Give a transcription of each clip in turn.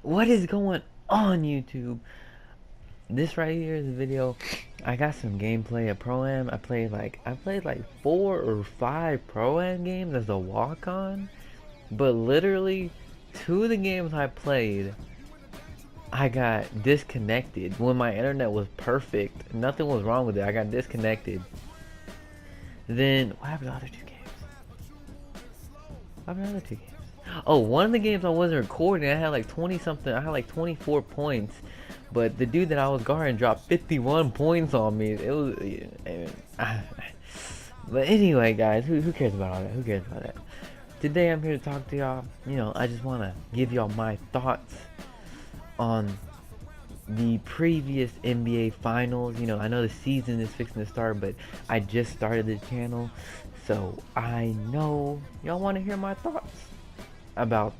What is going on, YouTube? This right here is a video. I got some gameplay of Pro-Am. I played like 4 or 5 Pro-Am games as a walk-on, but literally 2 of the games I played, I got disconnected when my internet was perfect. Nothing was wrong with it. I got disconnected. Then what happened to the other 2 games? What happened to the other 2 games? Oh, one of the games I wasn't recording. I had like 20 something. I had like 24 points, but the dude that I was guarding dropped 51 points on me. It was, but anyway, guys, who cares about all that? Who cares about that? Today I'm here to talk to y'all. I just want to give y'all my thoughts on the previous NBA finals. I know the season is fixing to start, but I just started this channel, so I know y'all want to hear my thoughts about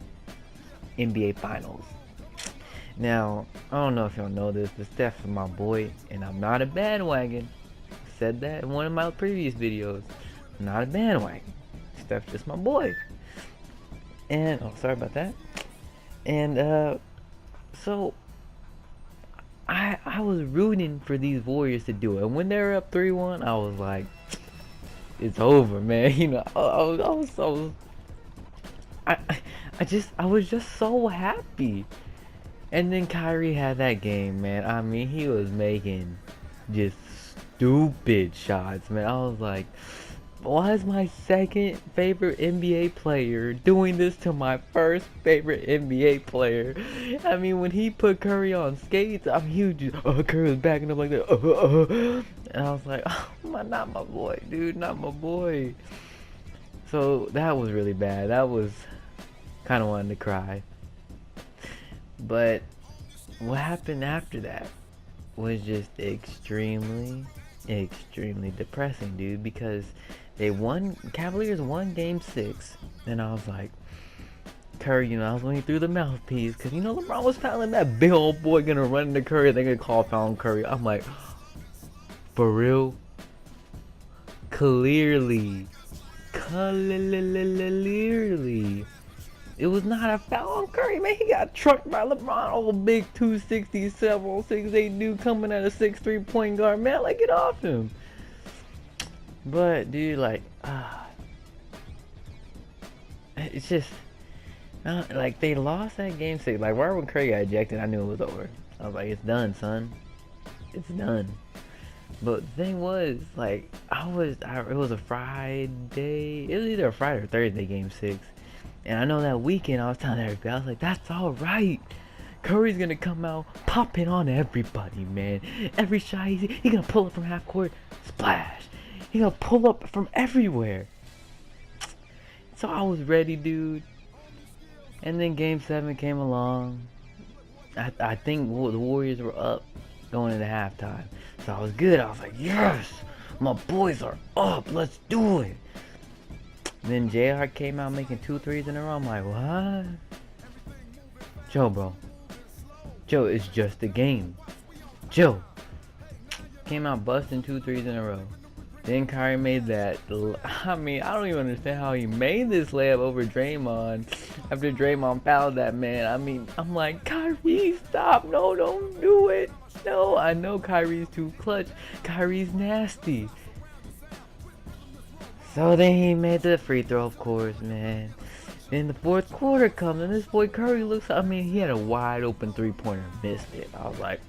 NBA finals. Now, I don't know if y'all know this, but Steph is my boy, and I'm not a bandwagon. I said that in one of my previous videos. I'm not a bandwagon. Steph's just my boy. And, oh, sorry about that. And, so, I was rooting for these Warriors to do it. And when they were up 3-1, I was like, it's over, man. I was just so happy. And then Kyrie had that game, man. I mean, he was making just stupid shots, man. I was like, why is my second favorite NBA player doing this to my first favorite NBA player? I mean, when he put Curry on skates, I mean, he was just, Curry was backing up like that. And I was like, oh, not my boy, dude, not my boy. So that was really bad. That was kind of wanting to cry. But what happened after that was just extremely depressing, dude, because Cavaliers won game 6, and I was like, Curry, I was when he threw the mouthpiece, because LeBron was fouling that big old boy gonna run into Curry, they gonna call foul on Curry. I'm like, for real? Clearly. It was not a foul on Curry, man. He got trucked by LeBron, old big 267, 6'8" dude coming at a 6'3" point guard. Man, like, get off him. But, dude, like, it's just, like, they lost that game 6. Like, right when Curry got ejected, I knew it was over. I was like, it's done, son. It's done. But the thing was, like, it was a Friday. It was either a Friday or Thursday, game 6. And I know that weekend I was telling everybody, I was like, that's alright. Curry's gonna come out popping on everybody, man. Every shot he gonna pull up from half court, splash. He gonna pull up from everywhere. So I was ready, dude. And then game 7 came along. I think the Warriors were up going into halftime. So I was good. I was like, yes, my boys are up. Let's do it. Then JR came out making 2 threes in a row. I'm like, what? Joe, bro. Joe, it's just a game. Joe. Came out busting 2 threes in a row. Then Kyrie made that. I mean, I don't even understand how he made this layup over Draymond after Draymond fouled that man. I mean, I'm like, Kyrie, stop. No, don't do it. No, I know Kyrie's too clutch. Kyrie's nasty. So then he made the free throw, of course, man. Then the 4th quarter comes, and this boy Curry looks, I mean, he had a wide open 3-pointer, missed it. I was like,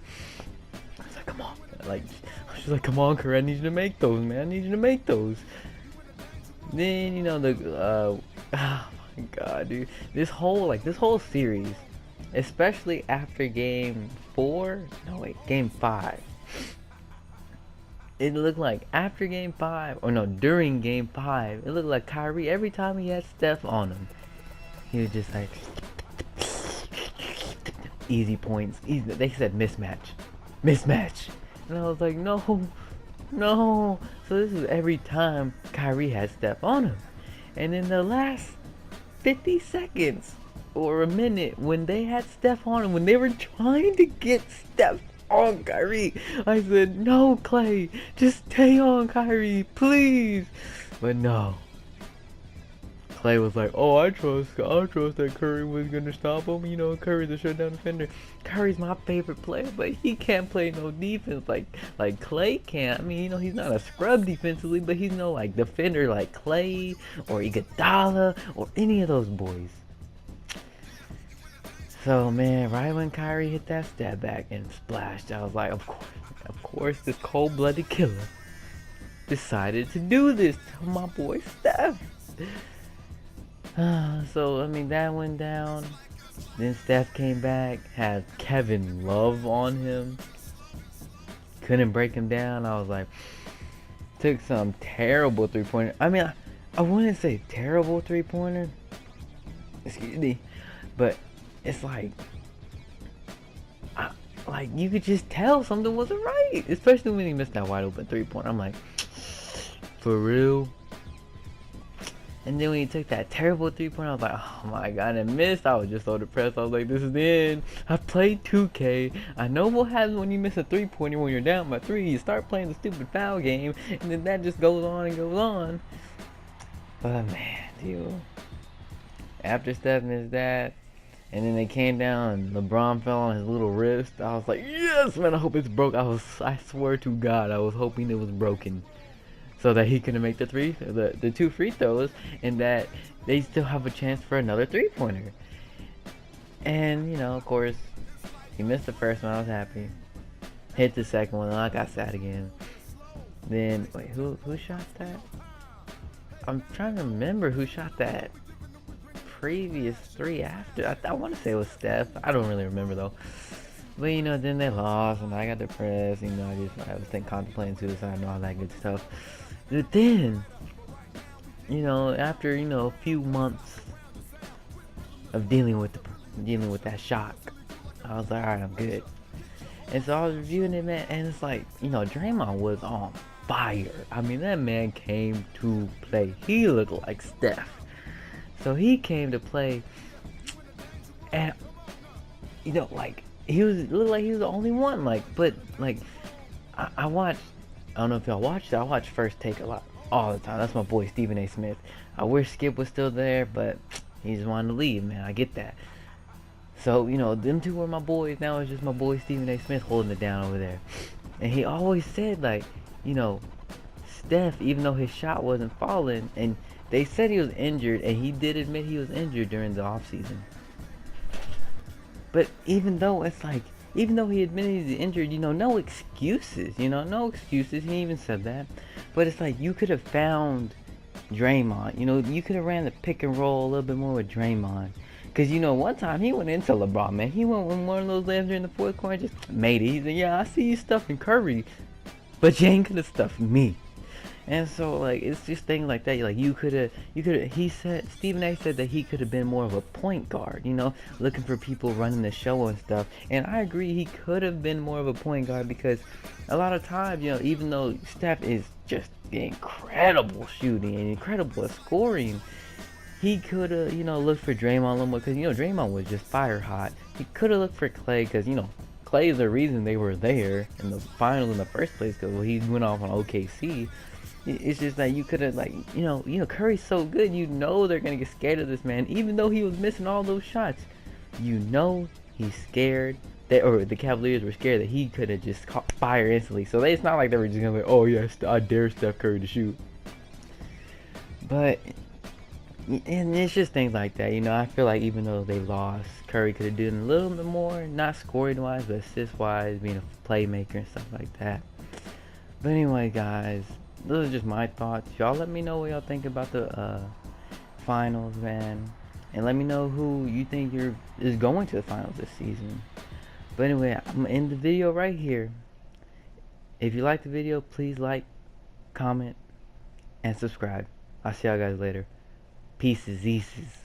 come on. She's like, come on, Curry, I need you to make those, man. I need you to make those. Then, oh my god, dude. This whole series, especially after game 4, no wait, game 5. It looked like after game 5, or no, during game 5, it looked like Kyrie, every time he had Steph on him, he was just like, easy points. They said mismatch. And I was like, no. So this is every time Kyrie had Steph on him. And in the last 50 seconds, or a minute, when they had Steph on him, when they were trying to get Steph on Kyrie, I said, no, Clay, just stay on Kyrie, please. But no, Clay was like, "Oh, I trust that Curry was gonna stop him. You know, Curry's a shutdown defender. Curry's my favorite player, but he can't play no defense like Clay can't. I mean, you know, he's not a scrub defensively, but he's no like defender like Clay or Iguodala or any of those boys." So man, right when Kyrie hit that step back and splashed, I was like, of course, this cold-blooded killer decided to do this to my boy Steph. So I mean, that went down. Then Steph came back, had Kevin Love on him, couldn't break him down. I was like, took some terrible three-pointer. I mean, I wouldn't say terrible three-pointer. Excuse me, but it's like you could just tell something wasn't right, especially when he missed that wide open three-pointer. I'm like, for real? And then when he took that terrible three-pointer, I was like, oh my god, and missed. I was just so depressed. I was like, this is the end. I played 2K. I know what happens when you miss a three-pointer when you're down by 3. You start playing the stupid foul game, and then that just goes on and goes on. But man, dude, after Steph missed that, and then they came down and LeBron fell on his little wrist, I was like, yes, man, I hope it's broke. I swear to God, I was hoping it was broken, so that he couldn't make the 2 free throws, and that they still have a chance for another three-pointer. And you know, of course, he missed the first one. I was happy. Hit the second one, and I got sad again. Then wait, who shot that? I'm trying to remember who shot that previous 3 after. I want to say it was Steph. I don't really remember though. But you know, then they lost, and I got depressed. You know, I was contemplating suicide and all that good stuff. But then, you know, after a few months of dealing with that shock, I was like, all right, I'm good. And so I was reviewing it, man, and it's like, Draymond was on fire. I mean, that man came to play. He looked like Steph. So he came to play, and like looked like he was the only one. But I watched. I don't know if y'all watched it. I watch First Take a lot, all the time. That's my boy Stephen A. Smith. I wish Skip was still there, but he just wanted to leave, man. I get that. So them two were my boys. Now it's just my boy Stephen A. Smith holding it down over there. And he always said Steph, even though his shot wasn't falling, and they said he was injured, and he did admit he was injured during the offseason. But even though he admitted he's injured, no excuses, no excuses. He even said that. But it's like, you could have found Draymond, you could have ran the pick and roll a little bit more with Draymond. Because, one time he went into LeBron, man. He went with one of those layups during the fourth quarter, just made it. He said, yeah, I see you stuffing Curry, but you ain't gonna stuff me. And so, it's just things like that. Stephen A. said that he could have been more of a point guard, looking for people running the show and stuff. And I agree, he could have been more of a point guard, because a lot of times, even though Steph is just incredible shooting and incredible at scoring, he could have, looked for Draymond a little more, because, Draymond was just fire hot. He could have looked for Clay, because, Clay is the reason they were there in the finals in the first place, because he went off on OKC. It's just that you could have, Curry's so good, they're going to get scared of this man. Even though he was missing all those shots, he's scared. The Cavaliers were scared that he could have just caught fire instantly. So it's not like they were just going to be like, oh yeah, I dare Steph Curry to shoot. But, and it's just things like that. I feel like even though they lost, Curry could have done a little bit more, not scoring wise, but assist wise, being a playmaker and stuff like that. But anyway, guys, those are just my thoughts. Y'all let me know what y'all think about the finals, man. And let me know who you think is going to the finals this season. But anyway, I'm going to end the video right here. If you like the video, please like, comment, and subscribe. I'll see y'all guys later. Peace, Zeeces.